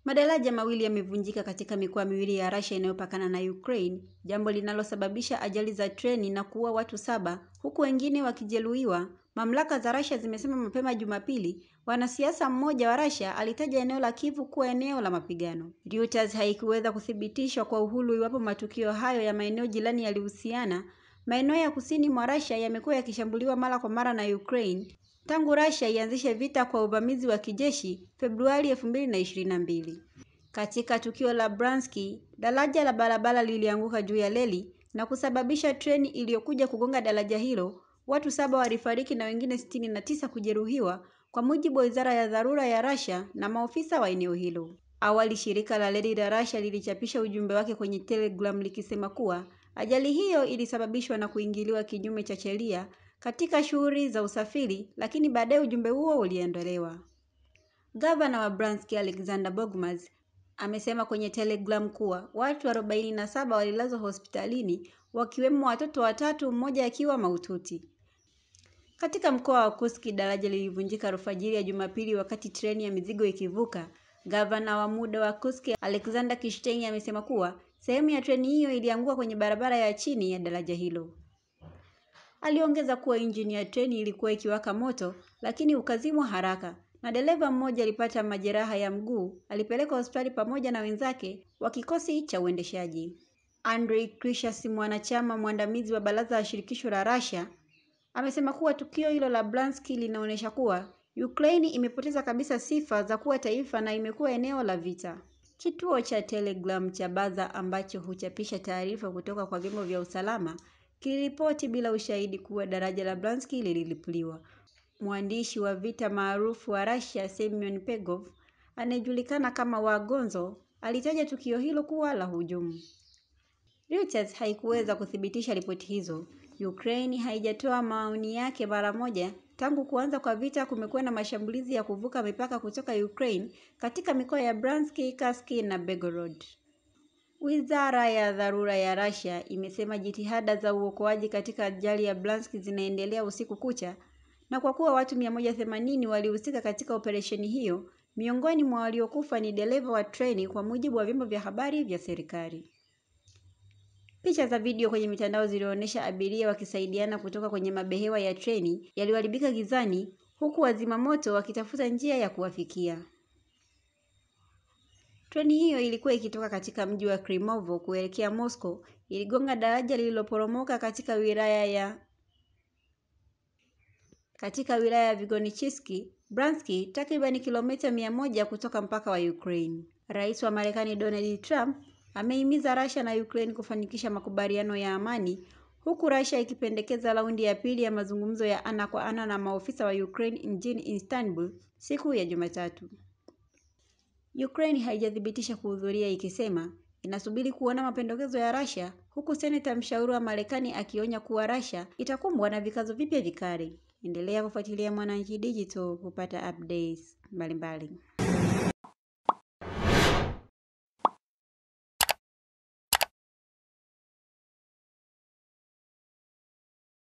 Madaraja mawili yamevunjika katika mikoa miwili ya Russia inayopakana na Ukraine, jambo linalosababisha ajali za treni na kuua watu 7 huku wengine wakijeruhiwa. Mamlaka za Russia zimesema mapema Jumapili. Wanasiasa mmoja wa Russia alitaja eneo la Kyiv kuwa eneo la mapigano. Reuters haikuweza kuthibitishwa kwa uhuru iwapo matukio hayo ya maeneo jirani yalihusiana. Maeneo ya kusini mwa Russia yamekuwa yakishambuliwa mara kwa mara na Ukraine tangu Russia ianzishe vita kwa uvamizi wa kijeshi Februari 2022. Katika tukio la Bryansk, daraja la barabara lilianguka juu ya reli na kusababisha treni iliyokuja kugonga daraja hilo. Watu 7 walifariki na wengine 69 kujeruhiwa, kwa mujibu wa Wizara ya Dharura ya Russia na maofisa wa eneo hilo. Awali shirika la reli la Russia lilichapisha ujumbe wake kwenye Telegram likisema kuwa ajali hiyo ilisababishwa na kuingiliwa kinyume cha sheria katika shughuli za usafiri, lakini baadaye ujumbe huo uliondolewa. Gavana wa Bryansk Alexander Bogomaz amesema kwenye Telegram kuwa watu 47 walilazwa hospitalini, wakiwemo watoto 3, mmoja akiwa mahututi. Katika mkoa wa Kursk, daraja lilivunjika alfajiri ya Jumapili wakati treni ya mizigo ikivuka. Gavana wa muda wa Kursk Alexander Kishstein amesema kuwa sehemu ya treni hiyo ilianguka kwenye barabara ya chini ya daraja hilo. Aliongeza kuwa injini ya treni ilikuwa ikiwaka moto, lakini ukazimwa haraka, na dereva mmoja alipata majeraha ya mguu alipelekwa hospitali pamoja na wenzake wa kikosi cha uendeshaji. Andrei Krishas, mwanachama mwandamizi wa baraza la shirikisho la Russia, amesema kuwa tukio hilo la Bryansk linaonyesha kuwa Ukraine imepoteza kabisa sifa za kuwa taifa na imekuwa eneo la vita. Kituo cha Telegram cha Baza ambacho huchapisha taarifa kutoka kwa vyombo vya usalama kiliripoti bila ushahidi kuwa daraja la Bryansk lililipuliwa. Mwandishi wa vita maarufu wa Russia Semyon Pegov, anayejulikana kama Wagonzo, alitaja tukio hilo kuwa la hujumu. Reuters haikuweza kuthibitisha ripoti hizo. Ukraine haijatoa maoni yake mara moja. Tangu kuanza kwa vita kumekuwa na mashambulizi ya kuvuka mipaka kutoka Ukraine katika mikoa ya Bryansk, Kursk na Belgorod. Wizara ya Dharura ya Russia imesema jitihada za uokoaji katika ajali ya Bryansk zinaendelea usiku kucha, na kwa kuwa watu 180 walihusika katika operesheni hiyo, miongoni mwa waliokufa ni dereva wa treni, kwa mujibu wa vyombo vya habari vya serikali. Picha za video kwenye mitandao zilionyesha abiria wakisaidiana kutoka kwenye mabehewa ya treni yaliyoharibika gizani, huku wazima moto wakitafuta njia ya kuwafikia. Treni hiyo ilikuwa ikitoka katika mji wa Krymovo kuelekea Moscow, iligonga daraja lililoporomoka katika wilaya ya Vygonichisky, Bryansk, takriban kilomita 100 kutoka mpaka wa Ukraine. Rais wa Marekani Donald Trump amehimiza Russia na Ukraine kufanikisha makubaliano ya amani, huku Russia ikipendekeza raundi ya pili ya mazungumzo ya ana kwa ana na maofisa wa Ukraine mjini Istanbul siku ya Jumatatu. Ukraine haijathibitisha kuhudhuria, ikisema inasubiri kuona mapendekezo ya Russia, huku seneta mshauri wa Marekani akionya kuwa Russia itakumbwa na vikazo vipya vikali. Endelea kufuatilia Mwananchi Digital kupata updates mbalimbali.